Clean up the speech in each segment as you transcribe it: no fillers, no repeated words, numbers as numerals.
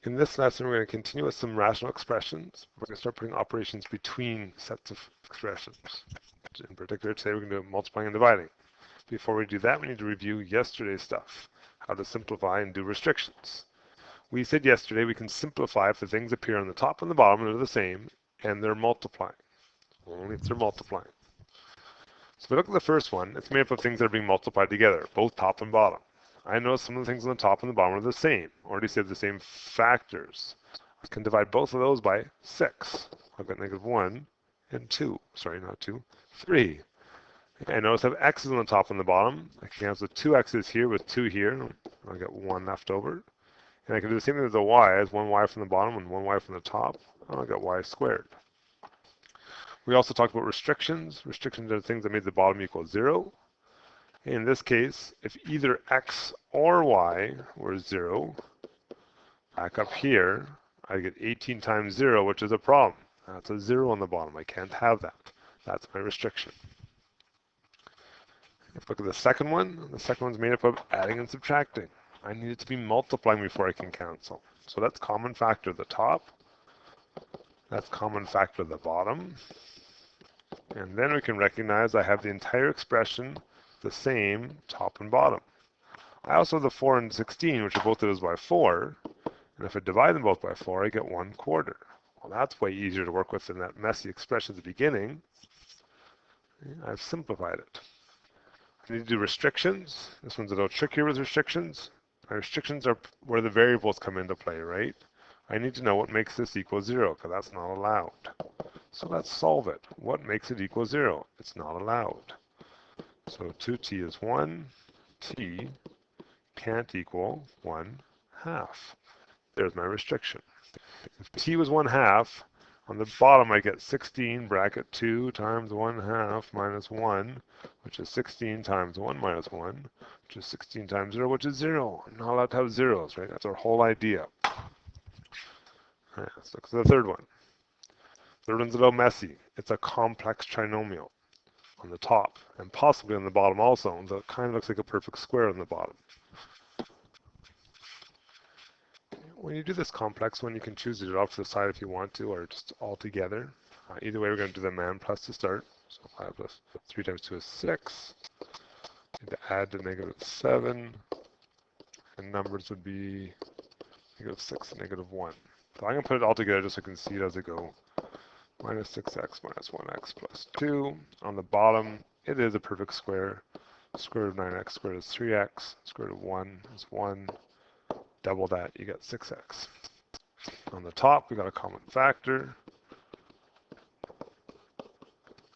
In this lesson, we're going to continue with some rational expressions. We're going to start putting operations between sets of expressions. In particular, today we're going to do multiplying and dividing. Before we do that, we need to review yesterday's stuff, how to simplify and do restrictions. We said yesterday we can simplify if the things appear on the top and the bottom and are the same, and they're multiplying. Only if they're multiplying. So if we look at the first one, it's made up of things that are being multiplied together, both top and bottom. I notice some of the things on the top and the bottom are the same, or at least they have the same factors. I can divide both of those by 6. I've got -1 and 2. Sorry, not 2, 3. I notice I have x's on the top and the bottom. I can cancel 2 x's here with 2 here. I'll get 1 left over. And I can do the same thing with the y's, 1 y from the bottom and 1 y from the top. I'll get y squared. We also talked about restrictions. Restrictions are things that made the bottom equal 0. In this case, if either x or y were 0, back up here, I get 18 times 0, which is a problem. That's a 0 on the bottom. I can't have that. That's my restriction. If we look at the second one's made up of adding and subtracting. I need it to be multiplying before I can cancel. So that's common factor at the top. That's common factor at the bottom. And then we can recognize I have the entire expression the same top and bottom. I also have the 4 and 16, which are both divided by 4. And if I divide them both by 4, I get 1/4. Well, that's way easier to work with than that messy expression at the beginning. I've simplified it. I need to do restrictions. This one's a little trickier with restrictions. My restrictions are where the variables come into play, right? I need to know what makes this equal 0, because that's not allowed. So let's solve it. What makes it equal 0? It's not allowed. So 2t is 1. T can't equal 1/2. There's my restriction. If t was 1/2, on the bottom I get 16 bracket 2 times 1/2 minus 1, which is 16 times 1 minus 1, which is 16 times 0, which is 0. I'm not allowed to have zeros, right? That's our whole idea. All right, let's look at the third one. Third one's a little messy. It's a complex trinomial on the top and possibly on the bottom also, though it kind of looks like a perfect square on the bottom. When you do this complex one, you can choose to do it off to the side if you want to, or just all together. Either way, we're going to do the man plus to start. So 5 plus 3 times 2 is 6. Need to add to -7. And numbers would be -6 and -1. So I'm going to put it all together just so you can see it as I go. -6x minus 1x plus 2. On the bottom, it is a perfect square. Square root of 9x squared is 3x. Square root of 1 is 1. Double that, you get 6x. On the top, we got a common factor.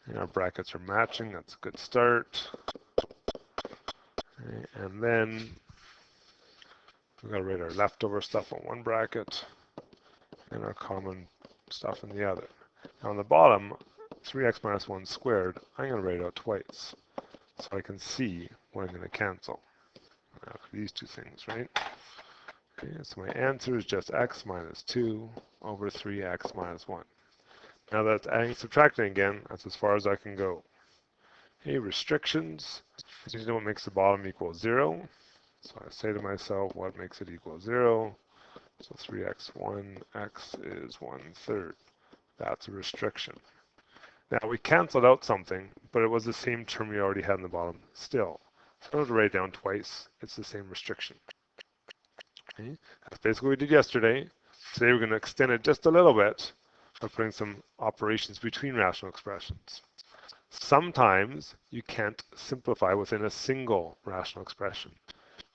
And our brackets are matching. That's a good start. Okay, and then we've got to write our leftover stuff on one bracket and our common stuff in the other. Now on the bottom, 3x minus 1 squared, I'm going to write it out twice so I can see what I'm going to cancel. Now, these two things, right? Okay, so my answer is just x minus 2 over 3x minus 1. Now that's adding and subtracting again. That's as far as I can go. Okay, restrictions. I need to know what makes the bottom equal 0. So I say to myself, what makes it equal 0? So 3x, 1x is 1/3. That's a restriction. Now we canceled out something, but it was the same term we already had in the bottom still. So I don't have to write it down twice. It's the same restriction. Okay, that's basically what we did yesterday. Today we're going to extend it just a little bit by putting some operations between rational expressions. Sometimes you can't simplify within a single rational expression.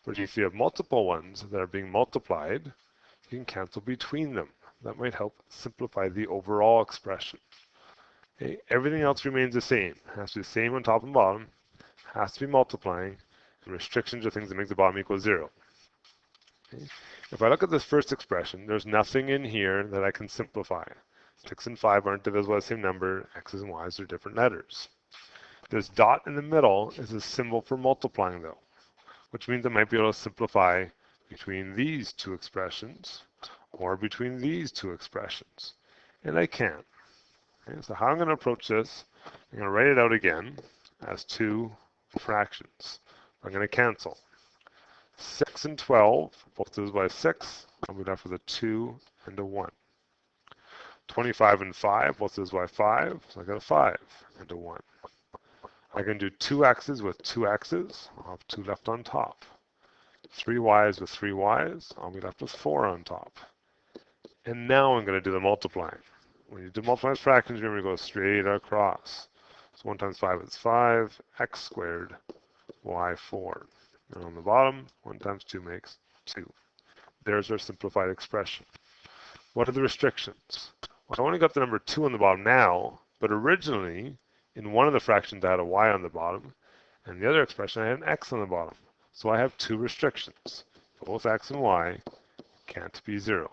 But if you have multiple ones that are being multiplied, you can cancel between them. That might help simplify the overall expression. Okay, everything else remains the same. It has to be the same on top and bottom. It has to be multiplying. And restrictions are things that make the bottom equal 0. Okay. If I look at this first expression, there's nothing in here that I can simplify. 6 and 5 aren't divisible by the same number. X's and Y's are different letters. This dot in the middle is a symbol for multiplying, though, which means I might be able to simplify between these two expressions or between these two expressions. And I can. Okay, so how I'm going to approach this, I'm going to write it out again as two fractions. I'm going to cancel. 6 and 12, both divided by 6. I'll be left with a 2 and a 1. 25 and 5, both divided by 5. So I got a 5 and a 1. I can do 2x's with 2x's. I'll have 2 left on top. 3y's with 3y's. I'll be left with 4 on top. And now I'm going to do the multiplying. When you do multiplying fractions, remember to go straight across. So 1 times 5 is 5, x squared, y 4. And on the bottom, 1 times 2 makes 2. There's our simplified expression. What are the restrictions? Well, I only got the number 2 on the bottom now, but originally, in one of the fractions I had a y on the bottom, and the other expression I had an x on the bottom. So I have 2 restrictions. Both x and y can't be 0.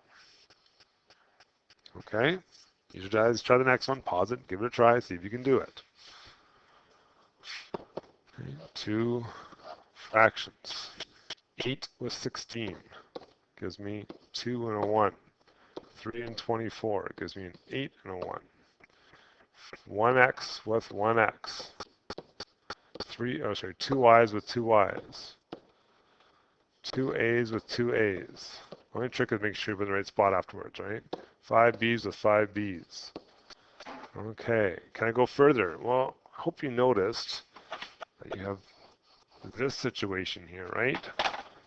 Okay? You guys try the next one, pause it, give it a try, see if you can do it. Okay, 2 fractions. 8 with 16 gives me 2 and a 1. 3 and 24 gives me an 8 and a 1. 1x with 1x. 2 y's with 2 y's. 2 a's with 2 a's. The only trick is make sure you're in the right spot afterwards, right? 5 b's with 5 b's. Okay, can I go further? Well, I hope you noticed that you have this situation here, right?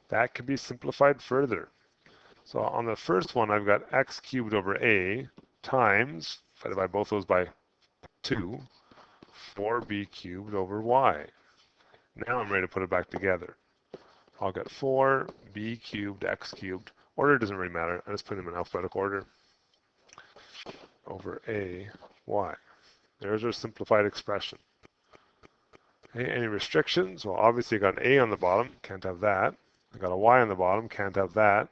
That can be simplified further. So on the first one, I've got x cubed over a times, if I divide both those by 2, 4b cubed over y. Now I'm ready to put it back together. I'll get 4b cubed x cubed. Order doesn't really matter. I just put them in alphabetical order. Over a y. There's our simplified expression. Okay, any restrictions? Well, obviously I got an a on the bottom. Can't have that. I got a y on the bottom. Can't have that.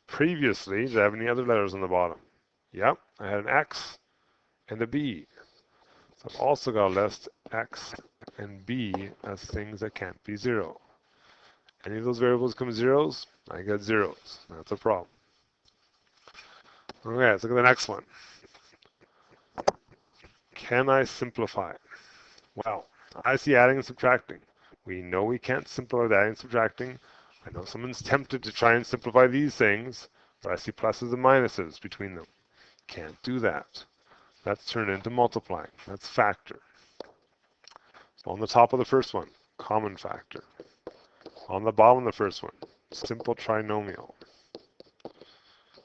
Previously, did I have any other letters on the bottom? Yep, I had an x and a b. So I've also got to list x and b as things that can't be 0. Any of those variables come zeros, I get zeros. That's a problem. Okay, let's look at the next one. Can I simplify? Well, I see adding and subtracting. We know we can't simplify with adding and subtracting. I know someone's tempted to try and simplify these things, but I see pluses and minuses between them. Can't do that. That's turned into multiplying. That's factor. So on the top of the first one, common factor. On the bottom of the first one, simple trinomial.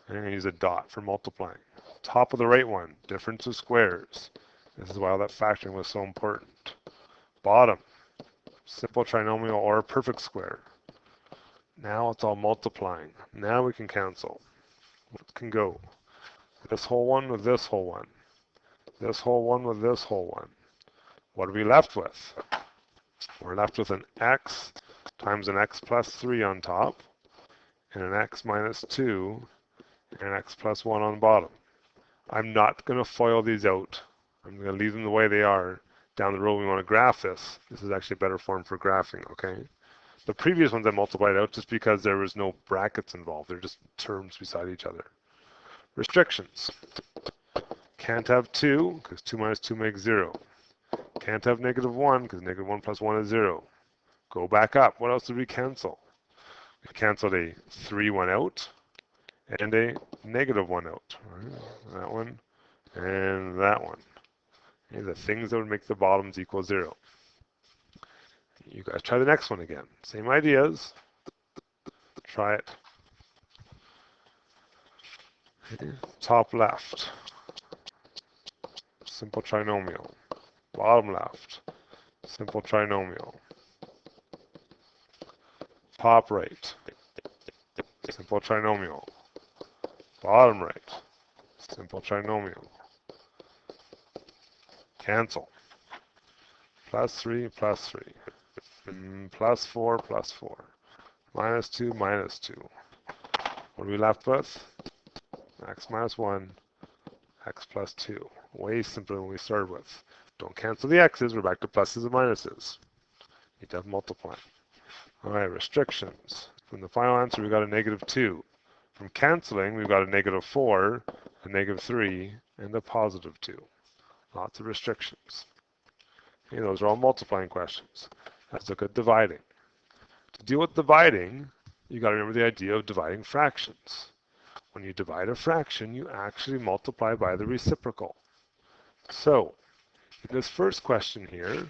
I'm going to use a dot for multiplying. Top of the right one, difference of squares. This is why all that factoring was so important. Bottom, simple trinomial or a perfect square. Now it's all multiplying. Now we can cancel. What can go? This whole one with this whole one. This whole one with this whole one. What are we left with? We're left with an x times an x plus 3 on top, and an x minus 2, and an x plus 1 on the bottom. I'm not going to FOIL these out. I'm going to leave them the way they are. Down the road, we want to graph this. This is actually a better form for graphing, okay? The previous ones I multiplied out just because there was no brackets involved. They're just terms beside each other. Restrictions. Can't have 2, because 2 minus 2 makes 0. Can't have negative 1, because negative 1 plus 1 is 0. Go back up. What else did we cancel? We canceled a 3 1 out and a negative 1 out. Right, that one and that one. Okay, the things that would make the bottoms equal 0. You guys try the next one again. Same ideas. Try it. Okay. Top left. Simple trinomial. Bottom left. Simple trinomial. Top right. Simple trinomial. Bottom right. Simple trinomial. Cancel. Plus 3, plus 3. Plus 4, plus 4. Minus 2, minus 2. What are we left with? X minus 1, x plus 2. Way simpler than we started with. Don't cancel the x's. We're back to pluses and minuses. Need to have multiplying. All right, restrictions. From the final answer, we got a negative 2. From canceling, we've got a negative 4, a negative 3, and a positive 2. Lots of restrictions. Okay, those are all multiplying questions. Let's look at dividing. To deal with dividing, you got to remember the idea of dividing fractions. When you divide a fraction, you actually multiply by the reciprocal. So, in this first question here,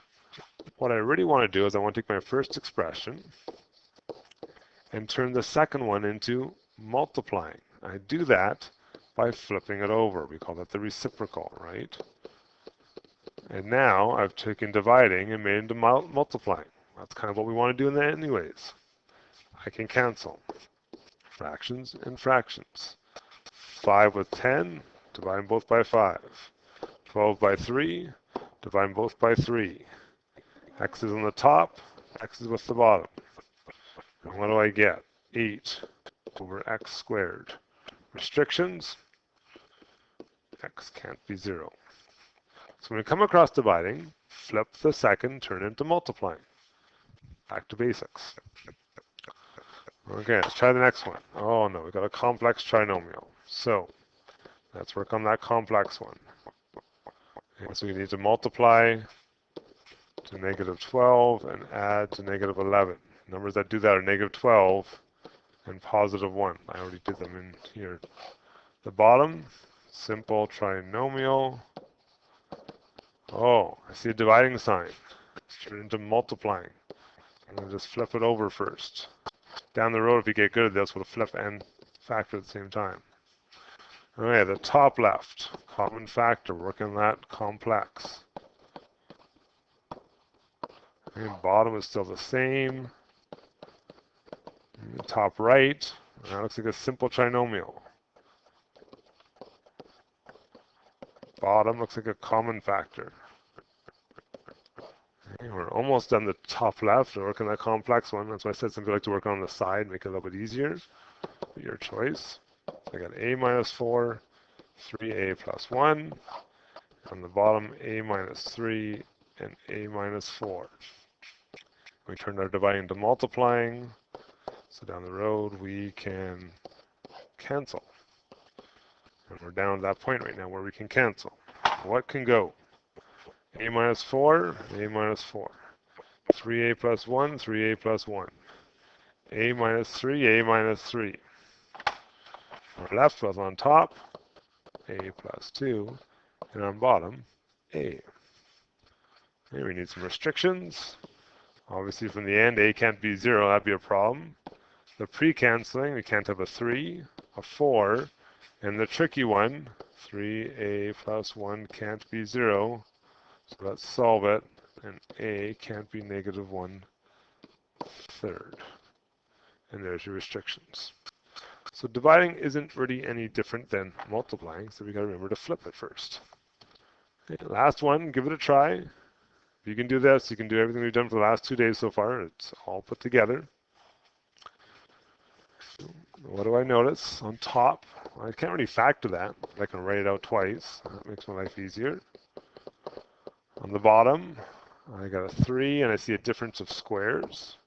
what I really want to do is I want to take my first expression and turn the second one into multiplying. I do that by flipping it over. We call that the reciprocal, right? And now I've taken dividing and made it into multiplying. That's kind of what we want to do in that anyways. I can cancel fractions and fractions. 5 with 10, divide them both by 5. 12 by 3, divide them both by 3. X is on the top, X is with the bottom. And what do I get? 8 over X squared. Restrictions, X can't be 0. So when we come across dividing, flip the second, turn it into multiplying. Back to basics. Okay, let's try the next one. Oh no, we've got a complex trinomial. So let's work on that complex one. Okay, so we need to multiply to negative 12 and add to negative 11. Numbers that do that are negative 12 and positive 1. I already did them in here. The bottom, simple trinomial. Oh, I see a dividing sign. Let's turn it into multiplying. I'm going to just flip it over first. Down the road, if you get good at this, we'll flip and factor at the same time. Okay, the top left, common factor, working on that complex. And bottom is still the same. And the top right, that looks like a simple trinomial. Bottom looks like a common factor. Okay, we're almost done the top left. We're working on that complex one. That's why I said something like to work on the side, make it a little bit easier. Your choice. I got a minus 4, 3a plus 1. On the bottom, a minus 3 and a minus 4. We turned our dividing to multiplying. So down the road, we can cancel. And we're down to that point right now where we can cancel. What can go? A minus 4, a minus 4. 3a plus 1, 3a plus 1. A minus 3, a minus 3. Our left was on top, a plus 2. And on bottom, a. Okay, we need some restrictions. Obviously, from the end, a can't be 0. That'd be a problem. The pre-canceling, we can't have a 3, a 4. And the tricky one, 3a plus 1 can't be 0. So let's solve it. And a can't be negative 1/3. And there's your restrictions. So dividing isn't really any different than multiplying, so we got to remember to flip it first. Okay, last one, give it a try. If you can do this, you can do everything we've done for the last 2 days so far. It's all put together. What do I notice on top? Well, I can't really factor that. I can write it out twice. That makes my life easier. On the bottom, I got a 3, and I see a difference of squares.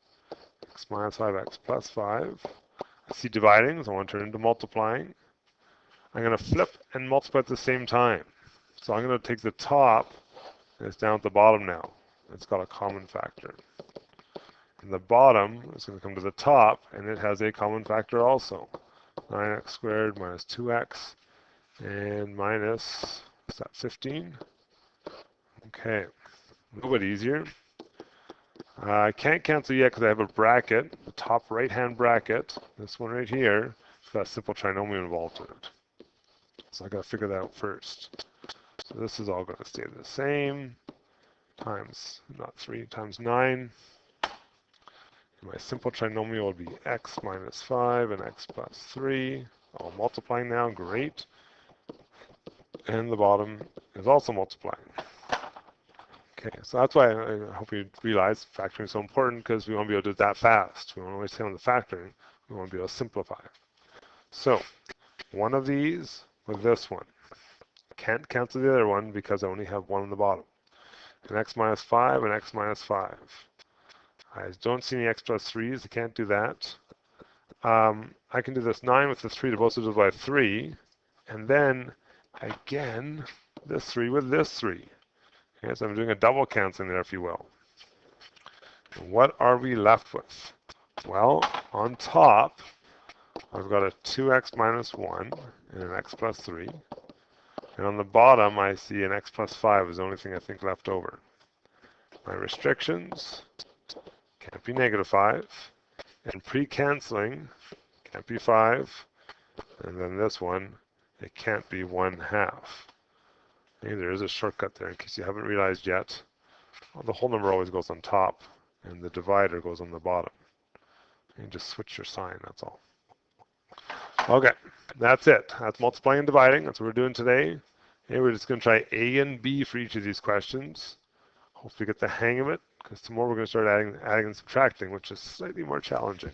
X minus 5x plus 5. I see dividing, so I want to turn it into multiplying. I'm going to flip and multiply at the same time. So I'm going to take the top, and it's down at the bottom now. It's got a common factor. And the bottom is going to come to the top, and it has a common factor also. 9x squared minus 2x, and minus, what's that, 15? Okay, a little bit easier. I can't cancel yet because I have a bracket, the top right-hand bracket, this one right here, it's got a simple trinomial involved in it. So I got to figure that out first. So this is all going to stay the same, times, not 3, times 9. And my simple trinomial would be x minus 5 and x plus 3. All multiplying now, great. And the bottom is also multiplying. Okay, so that's why I hope you realize factoring is so important, because we want to be able to do it that fast. We won't always stay on the factoring. We want to be able to simplify. So one of these with this one. Can't cancel the other one because I only have one on the bottom. And x minus 5 and x minus 5. I don't see any x plus 3s. I can't do that. I can do this 9 with the 3 to both sides by 3. And then, again, this 3 with this 3. Okay, so I'm doing a double canceling there, if you will. And what are we left with? Well, on top, I've got a 2x minus 1 and an x plus 3. And on the bottom, I see an x plus 5 is the only thing I think left over. My restrictions can't be negative 5. And pre-canceling can't be 5. And then this one, it can't be 1/2. Okay, there is a shortcut there in case you haven't realized yet. Well, the whole number always goes on top, and the divider goes on the bottom. You just switch your sign, that's all. Okay, that's it. That's multiplying and dividing. That's what we're doing today. Okay, we're just going to try A and B for each of these questions. Hopefully get the hang of it, because tomorrow we're going to start adding and subtracting, which is slightly more challenging.